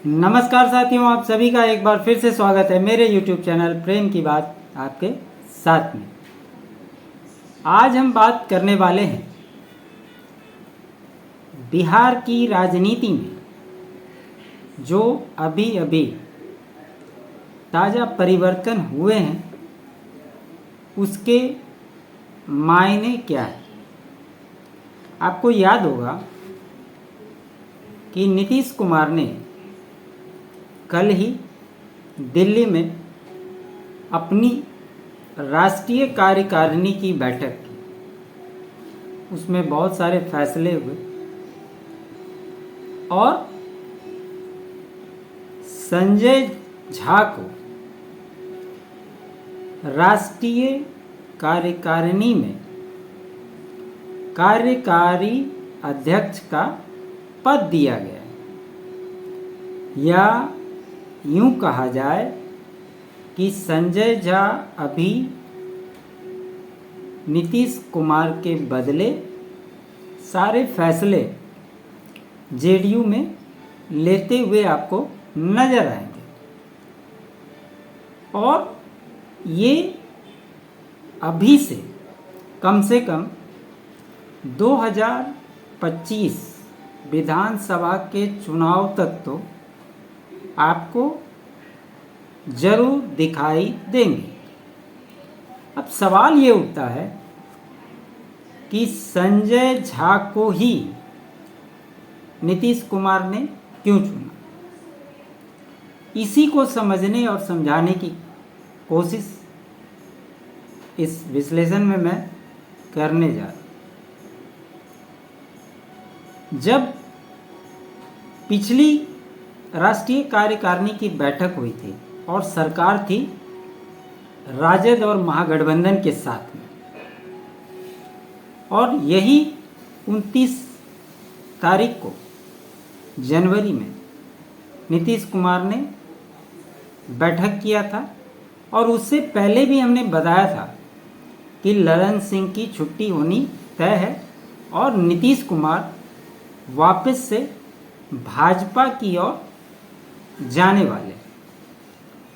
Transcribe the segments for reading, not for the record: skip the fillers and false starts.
नमस्कार साथियों, आप सभी का एक बार फिर से स्वागत है मेरे YouTube चैनल प्रेम की बात आपके साथ में। आज हम बात करने वाले हैं बिहार की राजनीति में जो अभी अभी ताज़ा परिवर्तन हुए हैं उसके मायने क्या है। आपको याद होगा कि नीतीश कुमार ने कल ही दिल्ली में अपनी राष्ट्रीय कार्यकारिणी की बैठक की। उसमें बहुत सारे फैसले हुए और संजय झा को राष्ट्रीय कार्यकारिणी में कार्यकारी अध्यक्ष का पद दिया गया, या यूं कहा जाए कि संजय झा अभी नीतीश कुमार के बदले सारे फैसले जेडीयू में लेते हुए आपको नजर आएंगे। और ये अभी से कम 2025 विधानसभा के चुनाव तक तो आपको जरूर दिखाई देंगे। अब सवाल ये उठता है कि संजय झा को ही नीतीश कुमार ने क्यों चुना। इसी को समझने और समझाने की कोशिश इस विश्लेषण में मैं करने जा रहा हूं। जब पिछली राष्ट्रीय कार्यकारिणी की बैठक हुई थी और सरकार थी राजद और महागठबंधन के साथ में, और यही 29 तारीख को जनवरी में नीतीश कुमार ने बैठक किया था। और उससे पहले भी हमने बताया था कि ललन सिंह की छुट्टी होनी तय है और नीतीश कुमार वापस से भाजपा की ओर जाने वाले,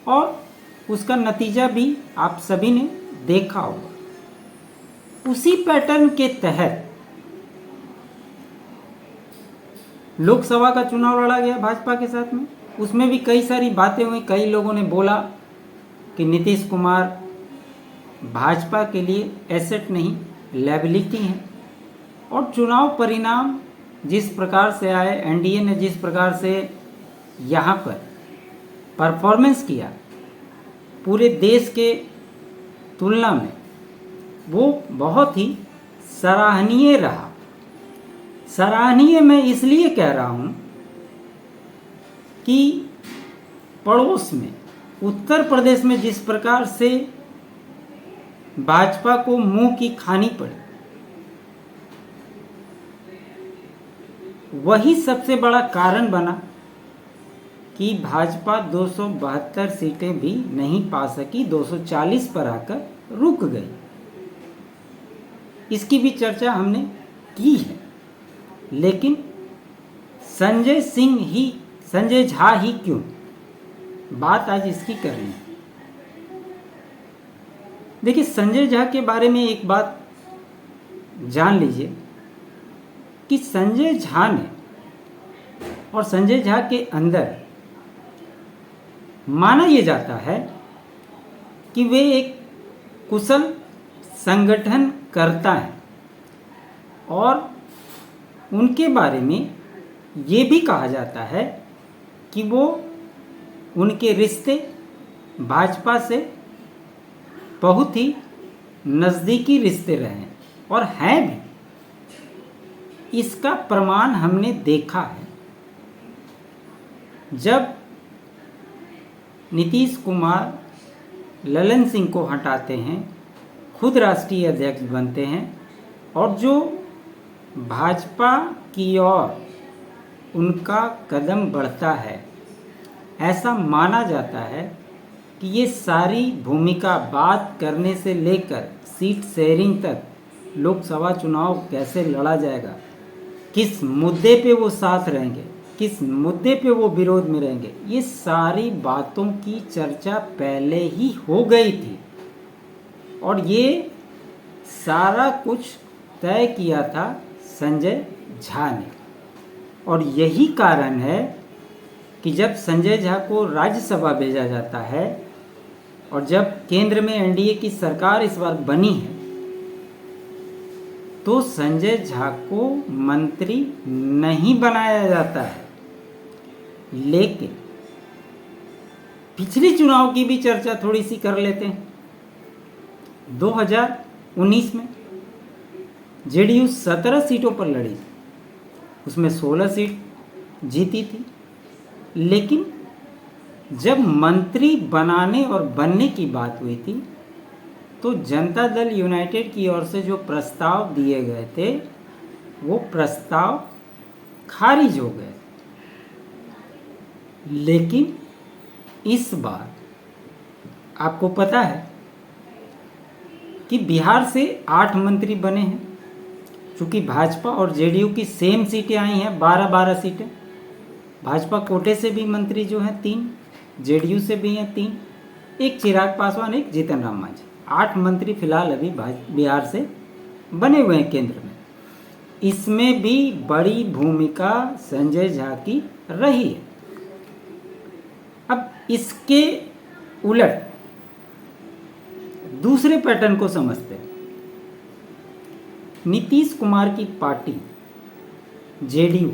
और उसका नतीजा भी आप सभी ने देखा होगा। उसी पैटर्न के तहत लोकसभा का चुनाव लड़ा गया भाजपा के साथ में। उसमें भी कई सारी बातें हुई। कई लोगों ने बोला कि नीतीश कुमार भाजपा के लिए एसेट नहीं, लायबिलिटी है। और चुनाव परिणाम जिस प्रकार से आए, एनडीए ने जिस प्रकार से यहाँ पर परफॉर्मेंस किया पूरे देश के तुलना में, वो बहुत ही सराहनीय रहा। सराहनीय मैं इसलिए कह रहा हूँ कि पड़ोस में उत्तर प्रदेश में जिस प्रकार से भाजपा को मुंह की खानी पड़ी, वही सबसे बड़ा कारण बना कि भाजपा 272 सीटें भी नहीं पा सकी, 240 पर आकर रुक गई। इसकी भी चर्चा हमने की है। लेकिन संजय झा ही क्यों, बात आज इसकी करनी है। देखिए, संजय झा के बारे में एक बात जान लीजिए कि संजय झा ने और संजय झा के अंदर माना यह जाता है कि वे एक कुशल संगठनकर्ता हैं, और उनके बारे में ये भी कहा जाता है कि वो उनके रिश्ते भाजपा से बहुत ही नज़दीकी रिश्ते रहे हैं और हैं भी। इसका प्रमाण हमने देखा है। जब नीतीश कुमार ललन सिंह को हटाते हैं, खुद राष्ट्रीय अध्यक्ष बनते हैं, और जो भाजपा की ओर उनका कदम बढ़ता है, ऐसा माना जाता है कि ये सारी भूमिका बात करने से लेकर सीट शेयरिंग तक, लोकसभा चुनाव कैसे लड़ा जाएगा, किस मुद्दे पे वो साथ रहेंगे, किस मुद्दे पे वो विरोध में रहेंगे, ये सारी बातों की चर्चा पहले ही हो गई थी और ये सारा कुछ तय किया था संजय झा ने। और यही कारण है कि जब संजय झा को राज्यसभा भेजा जाता है और जब केंद्र में एनडीए की सरकार इस बार बनी है तो संजय झा को मंत्री नहीं बनाया जाता है। लेकिन पिछले चुनाव की भी चर्चा थोड़ी सी कर लेते हैं। 2019 में जेडीयू 17 सीटों पर लड़ी, उसमें 16 सीट जीती थी। लेकिन जब मंत्री बनाने और बनने की बात हुई थी तो जनता दल यूनाइटेड की ओर से जो प्रस्ताव दिए गए थे वो प्रस्ताव खारिज हो गए। लेकिन इस बार आपको पता है कि बिहार से 8 मंत्री बने हैं। चूंकि भाजपा और जेडीयू की सेम सीटें आई हैं, 12-12 सीटें। भाजपा कोटे से भी मंत्री जो हैं 3, जेडीयू से भी हैं 3, एक चिराग पासवान, एक जीतन राम मांझी। 8 मंत्री फिलहाल अभी बिहार से बने हुए हैं केंद्र में। इसमें भी बड़ी भूमिका संजय झा की रही है। अब इसके उलट दूसरे पैटर्न को समझते हैं। नीतीश कुमार की पार्टी जेडीयू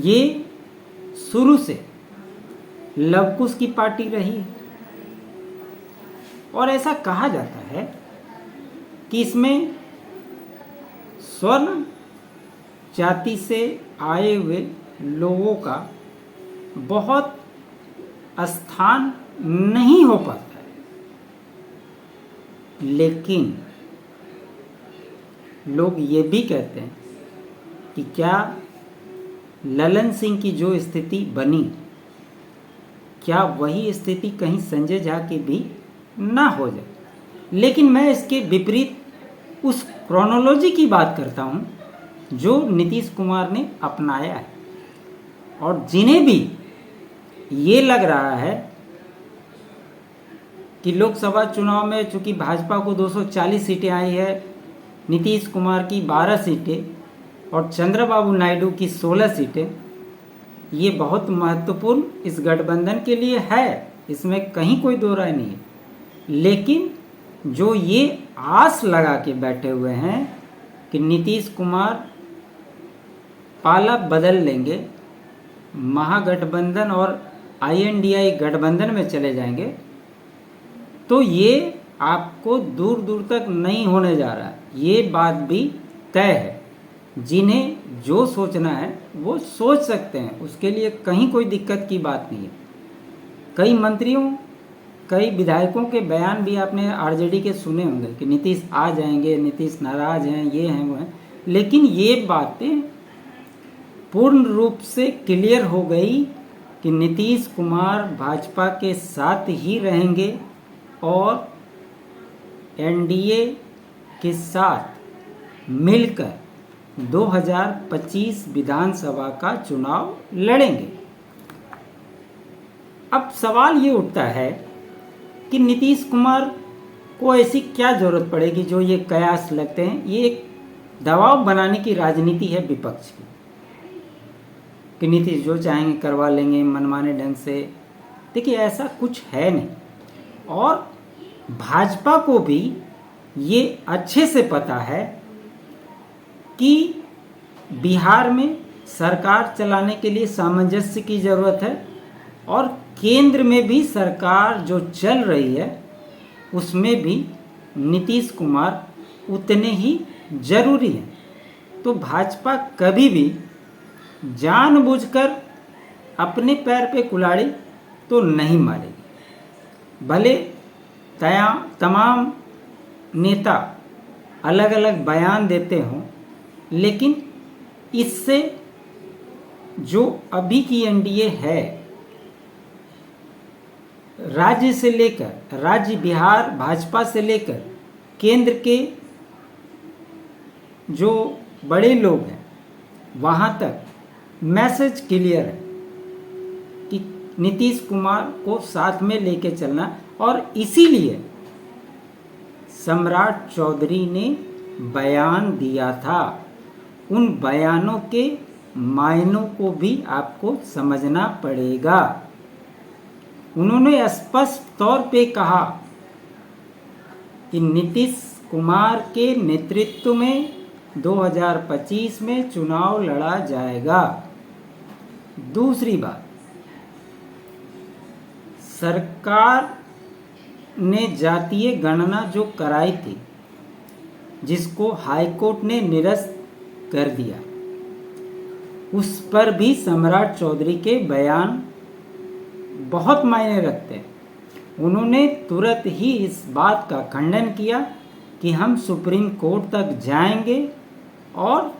ये शुरू से लवकुश की पार्टी रही है और ऐसा कहा जाता है कि इसमें स्वर्ण जाति से आए हुए लोगों का बहुत स्थान नहीं हो पाता है। लेकिन लोग ये भी कहते हैं कि क्या ललन सिंह की जो स्थिति बनी, क्या वही स्थिति कहीं संजय झा की भी ना हो जाए। लेकिन मैं इसके विपरीत उस क्रोनोलॉजी की बात करता हूं जो नीतीश कुमार ने अपनाया है और जिन्हें भी ये लग रहा है कि लोकसभा चुनाव में चूंकि भाजपा को 240 सीटें आई है, नीतीश कुमार की 12 सीटें और चंद्रबाबू नायडू की 16 सीटें, ये बहुत महत्वपूर्ण इस गठबंधन के लिए है, इसमें कहीं कोई दो राय नहीं है। लेकिन जो ये आस लगा के बैठे हुए हैं कि नीतीश कुमार पाला बदल लेंगे, महागठबंधन और आईएनडीआई गठबंधन में चले जाएंगे, तो ये आपको दूर दूर तक नहीं होने जा रहा है। ये बात भी तय है। जिन्हें जो सोचना है वो सोच सकते हैं, उसके लिए कहीं कोई दिक्कत की बात नहीं है। कई मंत्रियों, कई विधायकों के बयान भी आपने आरजेडी के सुने होंगे कि नीतीश आ जाएंगे, नीतीश नाराज हैं, ये हैं वो हैं। लेकिन ये बातें पूर्ण रूप से क्लियर हो गई कि नीतीश कुमार भाजपा के साथ ही रहेंगे और एनडीए के साथ मिलकर 2025 विधानसभा का चुनाव लड़ेंगे। अब सवाल ये उठता है कि नीतीश कुमार को ऐसी क्या जरूरत पड़ेगी जो ये कयास लगते हैं। ये एक दबाव बनाने की राजनीति है विपक्ष की कि नीतीश जो चाहेंगे करवा लेंगे मनमाने ढंग से। देखिए ऐसा कुछ है नहीं और भाजपा को भी ये अच्छे से पता है कि बिहार में सरकार चलाने के लिए सामंजस्य की ज़रूरत है और केंद्र में भी सरकार जो चल रही है उसमें भी नीतीश कुमार उतने ही जरूरी हैं। तो भाजपा कभी भी जानबूझकर अपने पैर पे कुल्हाड़ी तो नहीं मारेगी। भले तमाम नेता अलग अलग बयान देते हों, लेकिन इससे जो अभी की एनडीए है, राज्य से लेकर राज्य बिहार भाजपा से लेकर केंद्र के जो बड़े लोग हैं वहाँ तक मैसेज क्लियर है कि नीतीश कुमार को साथ में लेके चलना, और इसीलिए सम्राट चौधरी ने बयान दिया था। उन बयानों के मायनों को भी आपको समझना पड़ेगा। उन्होंने स्पष्ट तौर पे कहा कि नीतीश कुमार के नेतृत्व में 2025 में चुनाव लड़ा जाएगा। दूसरी बात, सरकार ने जातीय गणना जो कराई थी, जिसको हाईकोर्ट ने निरस्त कर दिया, उस पर भी सम्राट चौधरी के बयान बहुत मायने रखते हैं। उन्होंने तुरंत ही इस बात का खंडन किया कि हम सुप्रीम कोर्ट तक जाएंगे और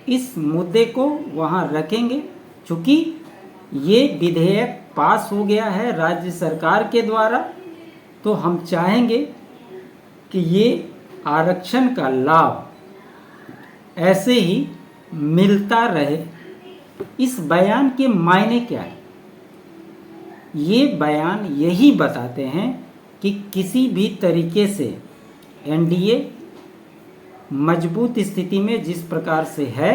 इस मुद्दे को वहां रखेंगे। चूँकि ये विधेयक पास हो गया है राज्य सरकार के द्वारा, तो हम चाहेंगे कि ये आरक्षण का लाभ ऐसे ही मिलता रहे। इस बयान के मायने क्या है? ये बयान यही बताते हैं कि किसी भी तरीके से एनडीए मजबूत स्थिति में जिस प्रकार से है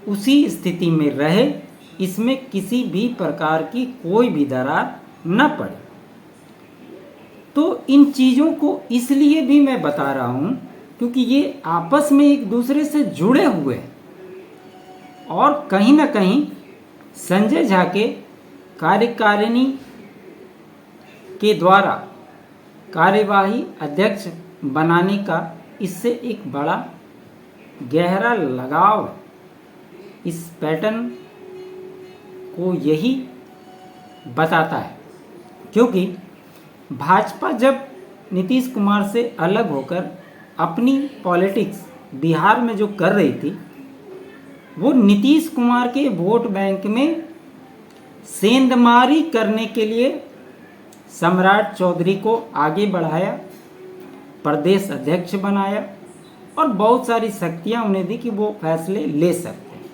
उसी स्थिति में रहे, इसमें किसी भी प्रकार की कोई भी दरार न पड़े। तो इन चीज़ों को इसलिए भी मैं बता रहा हूँ क्योंकि ये आपस में एक दूसरे से जुड़े हुए हैं, और कहीं ना कहीं संजय झा के कार्यकारिणी के द्वारा कार्यवाही अध्यक्ष बनाने का इससे एक बड़ा गहरा लगाव इस पैटर्न को यही बताता है। क्योंकि भाजपा जब नीतीश कुमार से अलग होकर अपनी पॉलिटिक्स बिहार में जो कर रही थी, वो नीतीश कुमार के वोट बैंक में सेंधमारी करने के लिए सम्राट चौधरी को आगे बढ़ाया, प्रदेश अध्यक्ष बनाया और बहुत सारी शक्तियां उन्हें दी कि वो फैसले ले सकते हैं।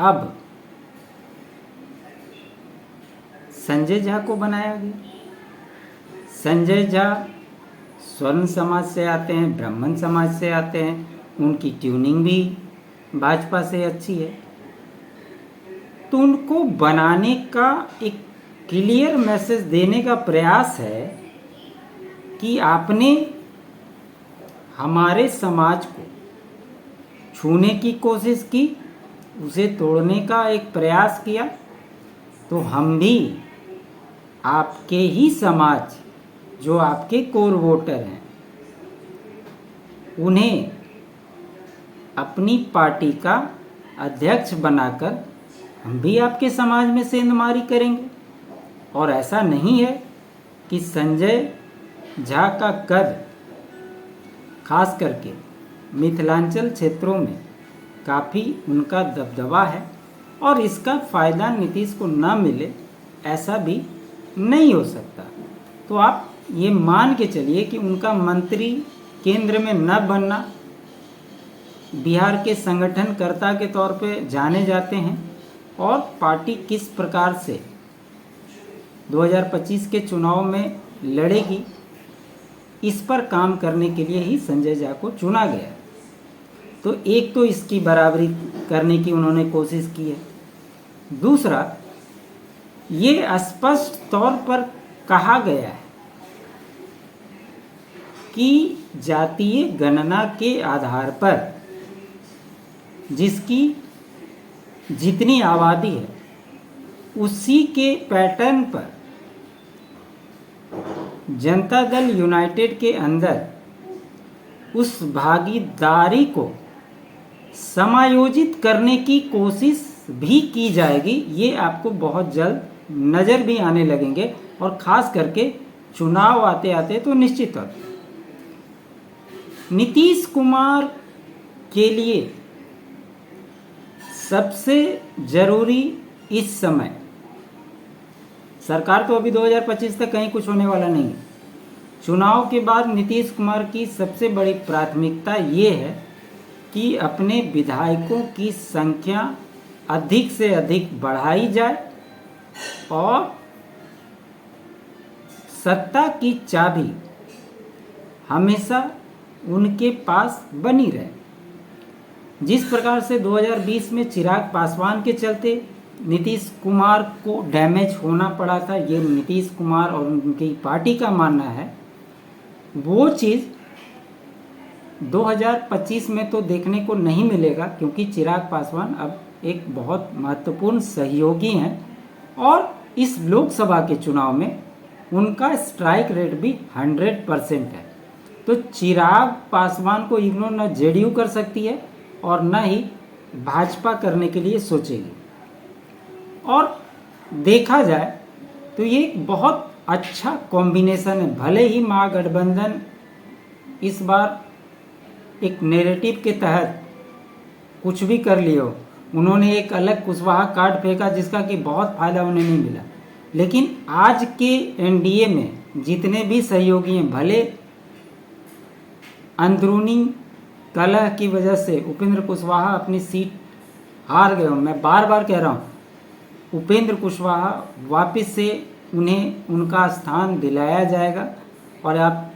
अब संजय झा को बनाया गया। संजय झा स्वर्ण समाज से आते हैं, ब्राह्मण समाज से आते हैं, उनकी ट्यूनिंग भी भाजपा से अच्छी है, तो उनको बनाने का एक क्लियर मैसेज देने का प्रयास है कि आपने हमारे समाज को छूने की कोशिश की, उसे तोड़ने का एक प्रयास किया, तो हम भी आपके ही समाज जो आपके कोर वोटर हैं उन्हें अपनी पार्टी का अध्यक्ष बनाकर हम भी आपके समाज में सेंधमारी करेंगे। और ऐसा नहीं है कि संजय झा का कद खास करके मिथिलांचल क्षेत्रों में काफ़ी उनका दबदबा है और इसका फ़ायदा नीतीश को ना मिले ऐसा भी नहीं हो सकता। तो आप ये मान के चलिए कि उनका मंत्री केंद्र में न बनना, बिहार के संगठनकर्ता के तौर पे जाने जाते हैं और पार्टी किस प्रकार से 2025 के चुनाव में लड़ेगी, इस पर काम करने के लिए ही संजय झा को चुना गया। तो एक तो इसकी बराबरी करने की उन्होंने कोशिश की है। दूसरा, ये स्पष्ट तौर पर कहा गया है कि जातीय गणना के आधार पर जिसकी जितनी आबादी है उसी के पैटर्न पर जनता दल यूनाइटेड के अंदर उस भागीदारी को समायोजित करने की कोशिश भी की जाएगी। ये आपको बहुत जल्द नज़र भी आने लगेंगे और ख़ास करके चुनाव आते आते तो निश्चित तौर पर नीतीश कुमार के लिए सबसे ज़रूरी इस समय, सरकार तो अभी 2025 तक कहीं कुछ होने वाला नहीं है, चुनाव के बाद नीतीश कुमार की सबसे बड़ी प्राथमिकता ये है कि अपने विधायकों की संख्या अधिक से अधिक बढ़ाई जाए और सत्ता की चाबी हमेशा उनके पास बनी रहे। जिस प्रकार से 2020 में चिराग पासवान के चलते नीतीश कुमार को डैमेज होना पड़ा था, ये नीतीश कुमार और उनकी पार्टी का मानना है, वो चीज़ 2025 में तो देखने को नहीं मिलेगा, क्योंकि चिराग पासवान अब एक बहुत महत्वपूर्ण सहयोगी हैं और इस लोकसभा के चुनाव में उनका स्ट्राइक रेट भी 100% है। तो चिराग पासवान को इग्नोर न जेडीयू कर सकती है और न ही भाजपा करने के लिए सोचेगी। और देखा जाए तो ये एक बहुत अच्छा कॉम्बिनेशन है। भले ही महागठबंधन इस बार एक नैरेटिव के तहत कुछ भी कर लियो, उन्होंने एक अलग कुशवाहा कार्ड फेंका जिसका कि बहुत फायदा उन्हें नहीं मिला, लेकिन आज के एनडीए में जितने भी सहयोगी हैं, भले अंदरूनी कलह की वजह से उपेंद्र कुशवाहा अपनी सीट हार गए, मैं बार बार कह रहा हूँ उपेंद्र कुशवाहा वापस से उन्हें उनका स्थान दिलाया जाएगा। और आप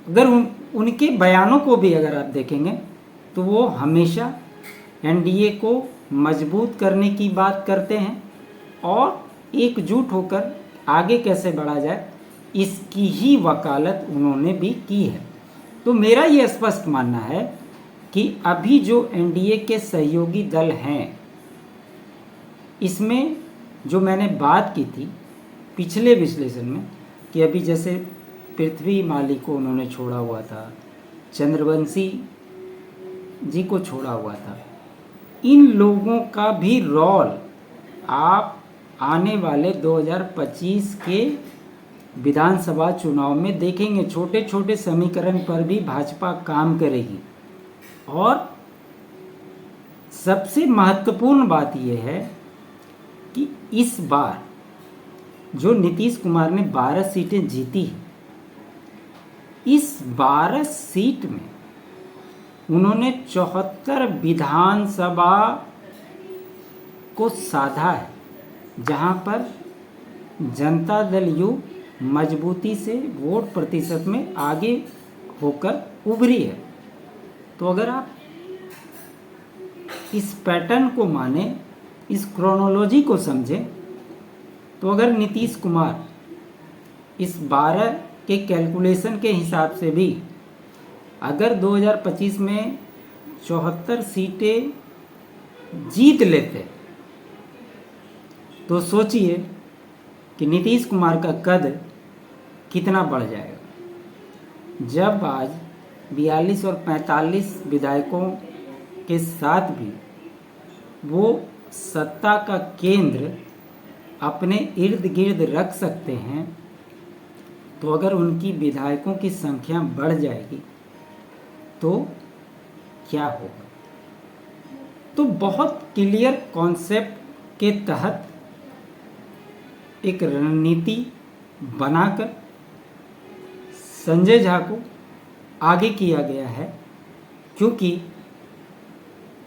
अगर उनके बयानों को भी अगर आप देखेंगे तो वो हमेशा एनडीए को मजबूत करने की बात करते हैं और एकजुट होकर आगे कैसे बढ़ा जाए इसकी ही वकालत उन्होंने भी की है। तो मेरा ये स्पष्ट मानना है कि अभी जो एनडीए के सहयोगी दल हैं, इसमें जो मैंने बात की थी पिछले विश्लेषण में कि अभी जैसे पृथ्वी माली को उन्होंने छोड़ा हुआ था, चंद्रवंशी जी को छोड़ा हुआ था, इन लोगों का भी रोल आप आने वाले 2025 के विधानसभा चुनाव में देखेंगे। छोटे छोटे समीकरण पर भी भाजपा काम करेगी। और सबसे महत्वपूर्ण बात यह है कि इस बार जो नीतीश कुमार ने 12 सीटें जीती हैं, इस 12 सीट में उन्होंने 74 विधानसभा को साधा है, जहां पर जनता दल यू मजबूती से वोट प्रतिशत में आगे होकर उभरी है। तो अगर आप इस पैटर्न को माने, इस क्रोनोलॉजी को समझें, तो अगर नीतीश कुमार इस 12 के कैलकुलेशन के हिसाब से भी अगर 2025 में 74 सीटें जीत लेते तो सोचिए कि नीतीश कुमार का कद कितना बढ़ जाएगा। जब आज 42 और 45 विधायकों के साथ भी वो सत्ता का केंद्र अपने इर्द गिर्द रख सकते हैं, तो अगर उनकी विधायकों की संख्या बढ़ जाएगी तो क्या होगा। तो बहुत क्लियर कॉन्सेप्ट के तहत एक रणनीति बनाकर संजय झा को आगे किया गया है, क्योंकि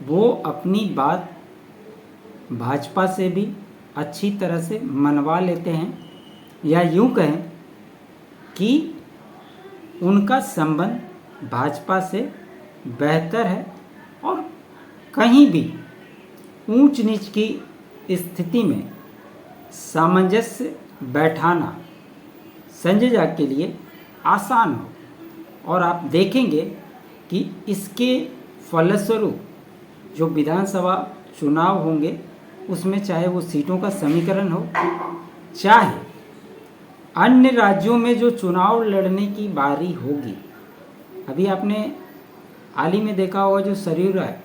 वो अपनी बात भाजपा से भी अच्छी तरह से मनवा लेते हैं, या यूं कहें कि उनका संबंध भाजपा से बेहतर है और कहीं भी ऊंच नीच की स्थिति में सामंजस्य बैठाना संजय झा के लिए आसान हो। और आप देखेंगे कि इसके फलस्वरूप जो विधानसभा चुनाव होंगे उसमें चाहे वो सीटों का समीकरण हो, चाहे अन्य राज्यों में जो चुनाव लड़ने की बारी होगी। अभी आपने हाल ही में देखा होगा जो सरयू राय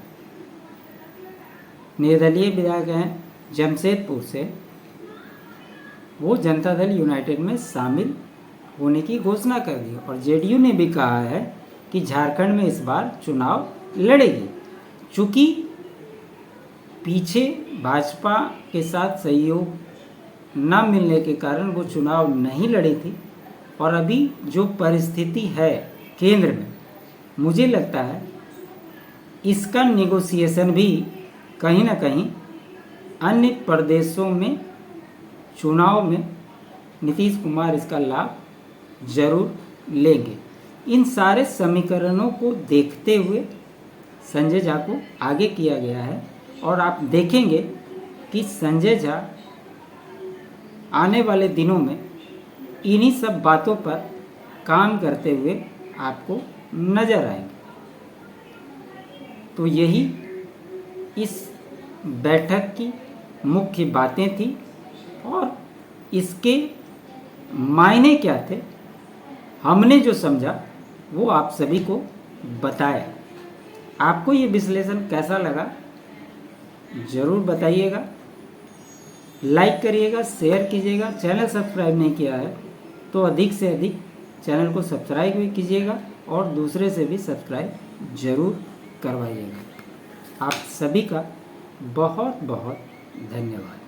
निर्दलीय विधायक हैं जमशेदपुर से, वो जनता दल यूनाइटेड में शामिल होने की घोषणा कर दी और जेडीयू ने भी कहा है कि झारखंड में इस बार चुनाव लड़ेगी। चूँकि पीछे भाजपा के साथ सहयोग न मिलने के कारण वो चुनाव नहीं लड़ी थी, और अभी जो परिस्थिति है केंद्र में, मुझे लगता है इसका नेगोशिएशन भी कहीं ना कहीं अन्य प्रदेशों में चुनाव में नीतीश कुमार इसका लाभ जरूर लेंगे। इन सारे समीकरणों को देखते हुए संजय झा को आगे किया गया है और आप देखेंगे कि संजय झा आने वाले दिनों में इन्हीं सब बातों पर काम करते हुए आपको नजर आएंगे। तो यही इस बैठक की मुख्य बातें थी और इसके मायने क्या थे, हमने जो समझा वो आप सभी को बताया। आपको ये विश्लेषण कैसा लगा ज़रूर बताइएगा। लाइक करिएगा, शेयर कीजिएगा। चैनल सब्सक्राइब नहीं किया है तो अधिक से अधिक चैनल को सब्सक्राइब भी कीजिएगा और दूसरे से भी सब्सक्राइब ज़रूर करवाइएगा। आप सभी का बहुत बहुत धन्यवाद।